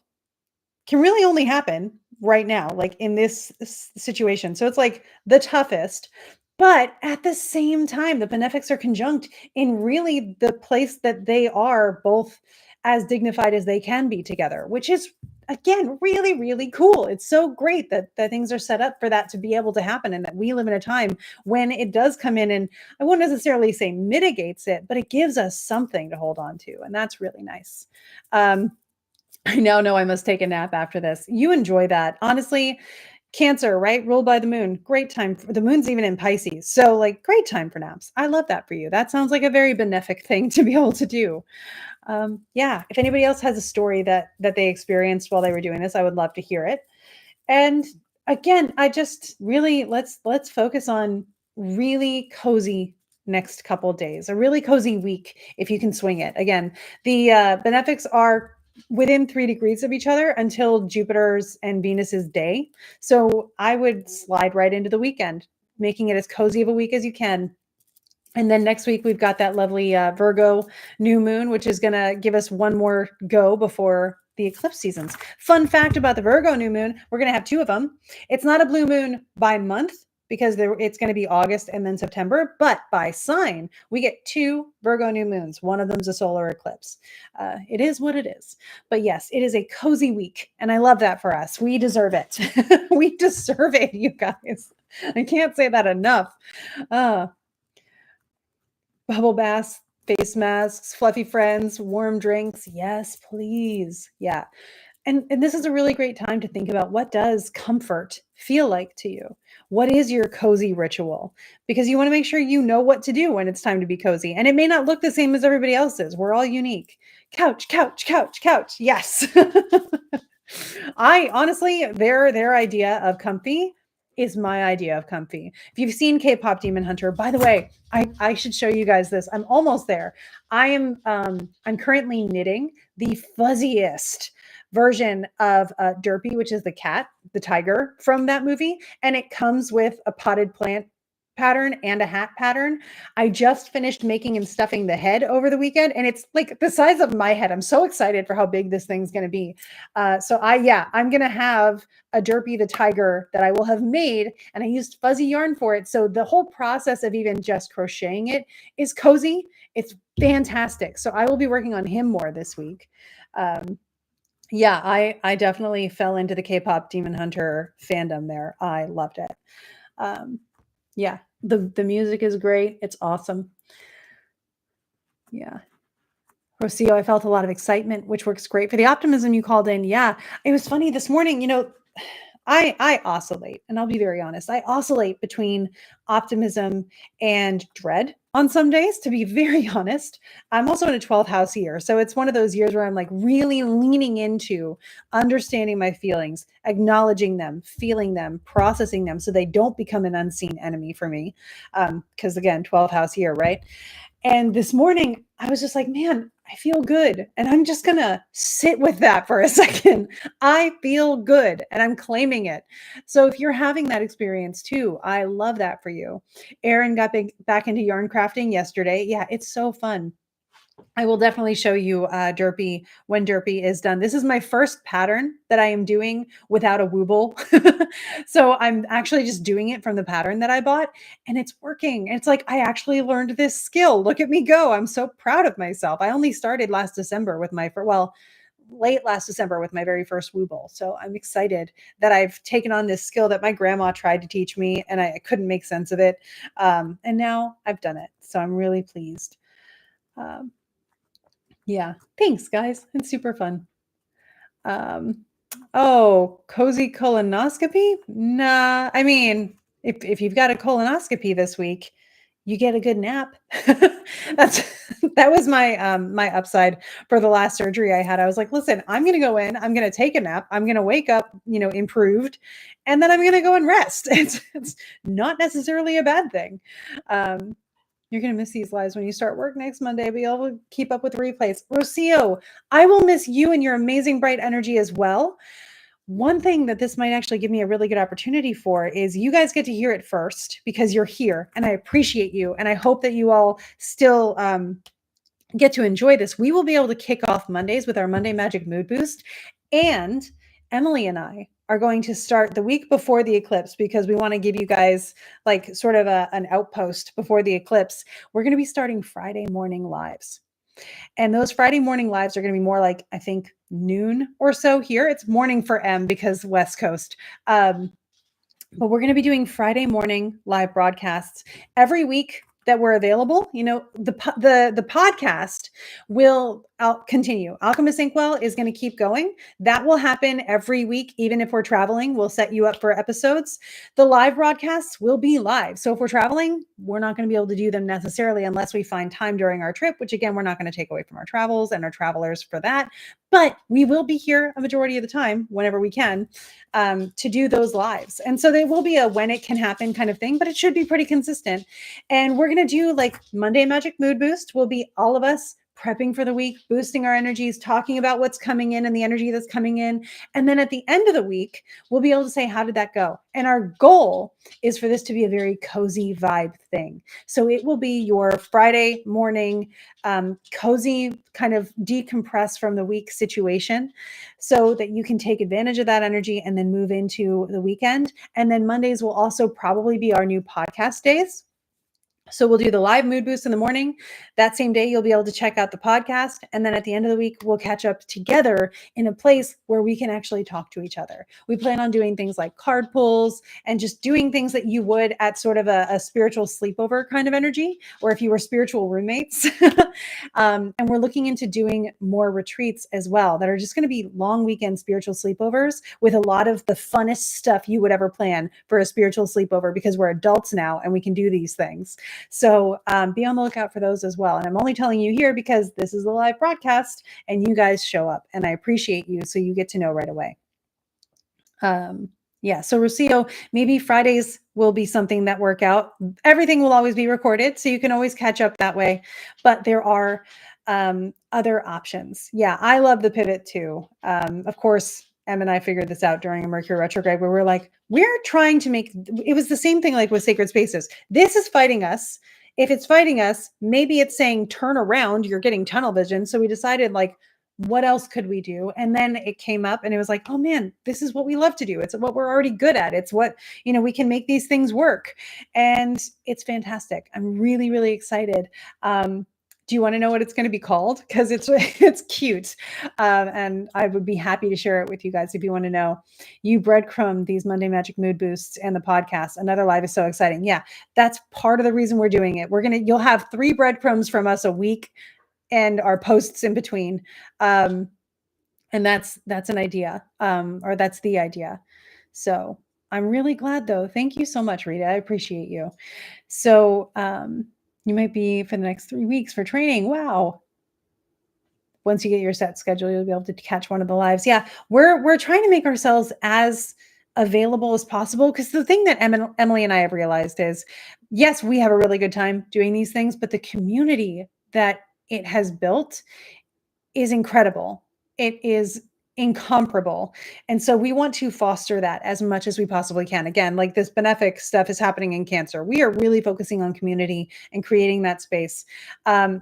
can really only happen right now, like in this situation. So it's like the toughest, but at the same time, the benefics are conjunct in really the place that they are both as dignified as they can be together, which is again really, really cool. It's so great that things are set up for that to be able to happen, and that we live in a time when it does come in, and I won't necessarily say mitigates it, but it gives us something to hold on to, and that's really nice. I now know I must take a nap after this. You enjoy that. Honestly, Cancer, right? Ruled by the moon. Great time. The moon's even in Pisces. So great time for naps. I love that for you. That sounds like a very benefic thing to be able to do. Yeah. If anybody else has a story that they experienced while they were doing this, I would love to hear it. And again, I just really, let's focus on really cozy next couple of days, a really cozy week if you can swing it. Again, the benefics are within 3 degrees of each other until Jupiter's and Venus's day. So I would slide right into the weekend, making it as cozy of a week as you can. And then next week, we've got that lovely Virgo new moon, which is going to give us one more go before the eclipse seasons. Fun fact about the Virgo new moon, we're going to have 2 of them. It's not a blue moon by month because it's going to be August and then September, but by sign, we get 2 Virgo new moons. One of them's a solar eclipse. It is what it is. But yes, it is a cozy week, and I love that for us. We deserve it. We deserve it, you guys. I can't say that enough. Bubble baths, face masks, fluffy friends, warm drinks. Yes, please. Yeah. And this is a really great time to think about, what does comfort feel like to you? What is your cozy ritual? Because you want to make sure you know what to do when it's time to be cozy. And it may not look the same as everybody else's. We're all unique. Couch, couch, couch, couch. Yes. I honestly, their idea of comfy is my idea of comfy. If you've seen K-pop Demon Hunter, by the way, I should show you guys this. I'm almost there. I'm currently knitting the fuzziest version of Derpy, which is the cat, the tiger from that movie. And it comes with a potted plant pattern and a hat pattern. I just finished making and stuffing the head over the weekend, and it's like the size of my head. I'm so excited for how big this thing's going to be. So I'm going to have a Derpy the tiger that I will have made, and I used fuzzy yarn for it. So the whole process of even just crocheting it is cozy. It's fantastic. So I will be working on him more this week. Yeah, I definitely fell into the K-pop Demon Hunter fandom there. I loved it. Yeah, the music is great. It's awesome. Yeah. Rocio, I felt a lot of excitement, which works great for the optimism you called in. Yeah, it was funny this morning. I oscillate, and I'll be very honest. I oscillate between optimism and dread on some days, to be very honest. I'm also in a 12th house year. So it's one of those years where I'm really leaning into understanding my feelings, acknowledging them, feeling them, processing them so they don't become an unseen enemy for me. Because again, 12th house year, right? And this morning, I was just like, man, I feel good. And I'm just going to sit with that for a second. I feel good and I'm claiming it. So if you're having that experience too, I love that for you. Erin got back into yarn crafting yesterday. Yeah, it's so fun. I will definitely show you Derpy when Derpy is done. This is my first pattern that I am doing without a wooble. So I'm actually just doing it from the pattern that I bought, and it's working. It's like I actually learned this skill. Look at me go. I'm so proud of myself. I only started last December with my, late last December with my very first Woo Bowl. So I'm excited that I've taken on this skill that my grandma tried to teach me and I couldn't make sense of it. And now I've done it. So I'm really pleased. Um, yeah. Thanks, guys. It's super fun. Oh, cozy colonoscopy? Nah, I mean, if you've got a colonoscopy this week, you get a good nap. That's that was my upside for the last surgery I had. I was like, listen, I'm gonna go in, I'm gonna take a nap, I'm gonna wake up, improved, and then I'm gonna go and rest. It's not necessarily a bad thing. Um, you're going to miss these lives when you start work next Monday, but you'll keep up with the replays. Rocio, I will miss you and your amazing bright energy as well. One thing that this might actually give me a really good opportunity for is you guys get to hear it first because you're here and I appreciate you. And I hope that you all still get to enjoy this. We will be able to kick off Mondays with our Monday Magic Mood Boost. And Emily and I are going to start the week before the eclipse because we want to give you guys like sort of an outpost before the eclipse. We're going to be starting Friday morning lives. And those Friday morning lives are going to be more like, I think, noon or so here. It's morning for M because West Coast. But we're going to be doing Friday morning live broadcasts every week that we're available. The podcast will continue. Alchemist Inkwell is going to keep going. That will happen every week, even if we're traveling. We'll set you up for episodes. The live broadcasts will be live. So if we're traveling, we're not going to be able to do them necessarily unless we find time during our trip, which again, we're not going to take away from our travels and our travelers for that. But we will be here a majority of the time, whenever we can, to do those lives. And so there will be a when it can happen kind of thing, but it should be pretty consistent. And we're going to do like Monday Magic Mood Boost will be all of us prepping for the week, boosting our energies, talking about what's coming in and the energy that's coming in. And then at the end of the week, we'll be able to say, how did that go? And our goal is for this to be a very cozy vibe thing. So it will be your Friday morning, cozy kind of decompress from the week situation so that you can take advantage of that energy and then move into the weekend. And then Mondays will also probably be our new podcast days. So we'll do the live mood boost in the morning. That same day, you'll be able to check out the podcast. And then at the end of the week, we'll catch up together in a place where we can actually talk to each other. We plan on doing things like card pulls and just doing things that you would at sort of a spiritual sleepover kind of energy, or if you were spiritual roommates. And we're looking into doing more retreats as well that are just going to be long weekend spiritual sleepovers with a lot of the funnest stuff you would ever plan for a spiritual sleepover because we're adults now and we can do these things. So be on the lookout for those as well. And I'm only telling you here because this is a live broadcast and you guys show up and I appreciate you. So you get to know right away. Yeah. So Rocio, maybe Fridays will be something that work out. Everything will always be recorded. So you can always catch up that way. But there are other options. Yeah. I love the pivot too. Of course, Em and I figured this out during a Mercury retrograde where we're like, we're trying to make, it was the same thing like with sacred spaces. This is fighting us. If it's fighting us, maybe it's saying, turn around, you're getting tunnel vision. So we decided like, what else could we do? And then it came up and it was like, oh man, this is what we love to do. It's what we're already good at. It's what, we can make these things work. And it's fantastic. I'm really, really excited. Do you want to know what it's going to be called? Because it's cute. And I would be happy to share it with you guys if you want to know. You breadcrumb these Monday Magic Mood Boosts and the podcast. Another live is so exciting. Yeah, that's part of the reason we're doing it. You'll have 3 breadcrumbs from us a week and our posts in between. And that's an idea, or that's the idea. So I'm really glad though. Thank you so much, Rita. I appreciate you. So, you might be for the next 3 weeks for training. Wow. Once you get your set schedule, you'll be able to catch one of the lives. Yeah, we're trying to make ourselves as available as possible because the thing that Emily and I have realized is, yes, we have a really good time doing these things, but the community that it has built is incredible. It is incomparable. And so we want to foster that as much as we possibly can. Again, like this benefic stuff is happening in Cancer. We are really focusing on community and creating that space.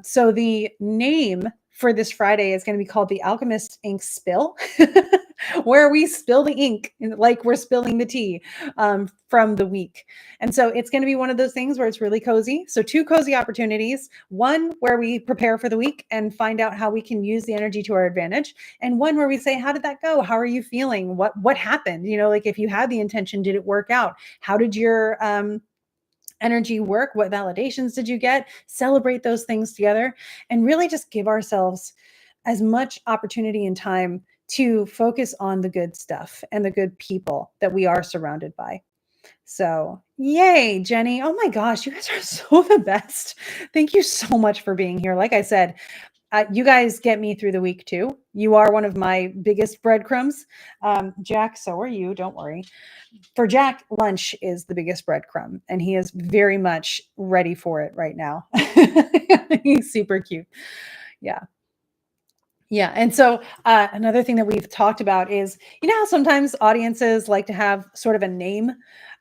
So the name for this Friday is going to be called the Alchemist Ink Spill. where we spill the ink like we're spilling the tea from the week. And so it's going to be one of those things where it's really cozy. So 2 cozy opportunities, one where we prepare for the week and find out how we can use the energy to our advantage, and one where we say, how did that go? How are you feeling? What happened? Like if you had the intention, did it work out? How did your energy work? What validations did you get? Celebrate those things together and really just give ourselves as much opportunity and time to focus on the good stuff and the good people that we are surrounded by. So, yay, Jenny. Oh my gosh, you guys are so the best. Thank you so much for being here. Like I said, you guys get me through the week too. You are one of my biggest breadcrumbs. Jack, so are you. Don't worry. For Jack, lunch is the biggest breadcrumb, and he is very much ready for it right now. He's super cute. Yeah. Yeah. And so another thing that we've talked about is, how sometimes audiences like to have sort of a name.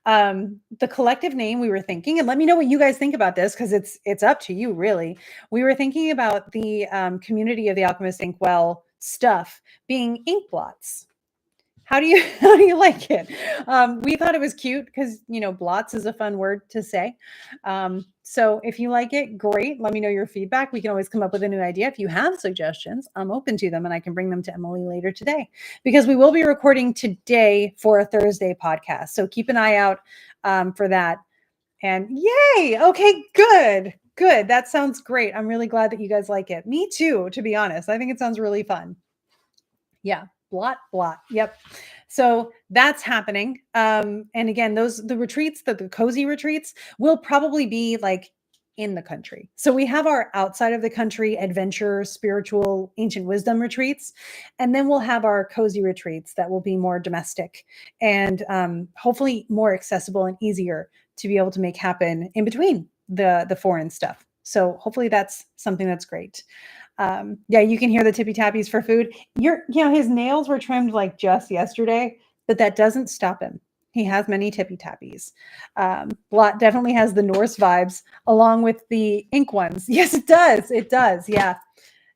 The collective name we were thinking, and let me know what you guys think about this, because it's up to you, really. We were thinking about the community of the Alchemist Inkwell stuff being ink blots. How do you like it? We thought it was cute because, blots is a fun word to say. So if you like it, great. Let me know your feedback. We can always come up with a new idea. If you have suggestions, I'm open to them and I can bring them to Emily later today, because we will be recording today for a Thursday podcast. So keep an eye out for that. And yay. Okay, good. Good. That sounds great. I'm really glad that you guys like it. Me too, to be honest. I think it sounds really fun. Yeah. Blot. Yep. So that's happening. And again, the retreats, the cozy retreats, will probably be like in the country. So we have our outside of the country adventure, spiritual, ancient wisdom retreats. And then we'll have our cozy retreats that will be more domestic and hopefully more accessible and easier to be able to make happen in between the foreign stuff. So hopefully that's something that's great. Yeah, you can hear the tippy tappies for food. His nails were trimmed like just yesterday, but that doesn't stop him. He has many tippy tappies. Blot definitely has the Norse vibes along with the ink ones. Yes, it does. It does. Yeah.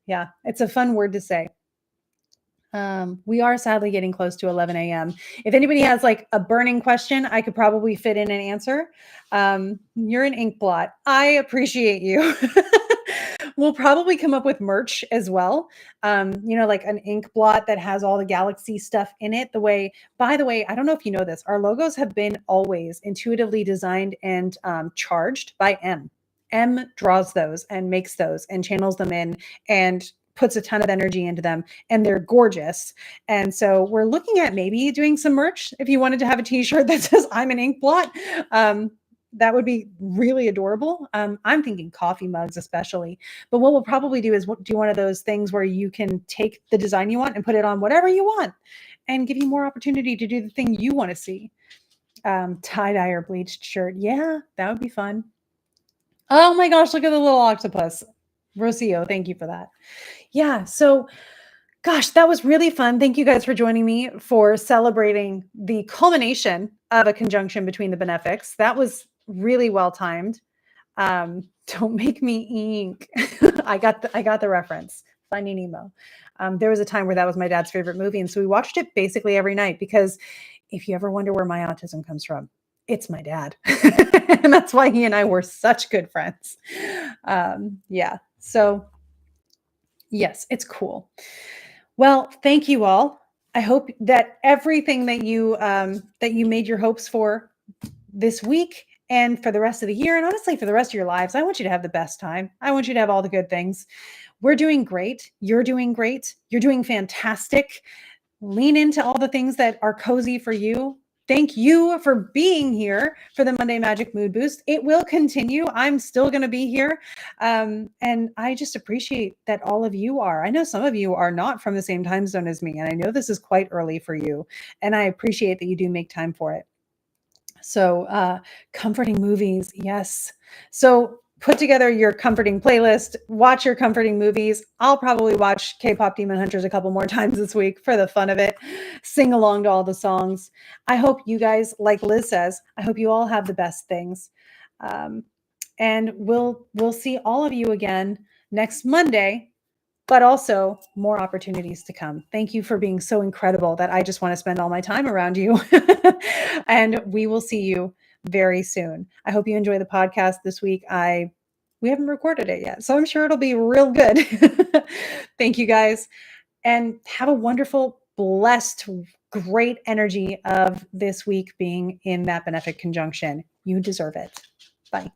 Yeah. It's a fun word to say. We are sadly getting close to 11 a.m. If anybody has like a burning question, I could probably fit in an answer. You're an ink blot. I appreciate you. We'll probably come up with merch as well. Like an ink blot that has all the galaxy stuff in it. By the way, I don't know if you know this, our logos have been always intuitively designed and charged by M. M draws those and makes those and channels them in and puts a ton of energy into them, and they're gorgeous. And so we're looking at maybe doing some merch. If you wanted to have a t-shirt that says I'm an ink blot, that would be really adorable. I'm thinking coffee mugs especially, but what we'll probably do is do one of those things where you can take the design you want and put it on whatever you want and give you more opportunity to do the thing you want to see. Tie-dye or bleached shirt. Yeah, that would be fun. Oh my gosh, look at the little octopus. Rocio, thank you for that. Yeah, so gosh, that was really fun. Thank you guys for joining me for celebrating the culmination of a conjunction between the benefics. That was really well timed. Don't make me ink. I got the reference. Finding Nemo. There was a time where that was my dad's favorite movie, and so we watched it basically every night, because if you ever wonder where my autism comes from, it's my dad. And that's why he and I were such good friends. Yeah. So yes, it's cool. Well, thank you all. I hope that everything that you made your hopes for this week and for the rest of the year, and honestly for the rest of your lives, I want you to have the best time. I want you to have all the good things. We're doing great. You're doing great. You're doing fantastic. Lean into all the things that are cozy for you. Thank you for being here for the Monday Magic Mood Boost. It will continue. I'm still going to be here. And I just appreciate that all of you are. I know some of you are not from the same time zone as me, and I know this is quite early for you. And I appreciate that you do make time for it. So comforting movies. Yes. So put together your comforting playlist, watch your comforting movies. I'll probably watch K-pop Demon Hunters a couple more times this week for the fun of it, sing along to all the songs. I hope you guys, like Liz says, I hope you all have the best things. And we'll see all of you again next Monday but also more opportunities to come. Thank you for being so incredible that I just want to spend all my time around you. And we will see you very soon. I hope you enjoy the podcast this week. We haven't recorded it yet, so I'm sure it'll be real good. Thank you guys, and have a wonderful, blessed, great energy of this week being in that benefic conjunction. You deserve it. Bye.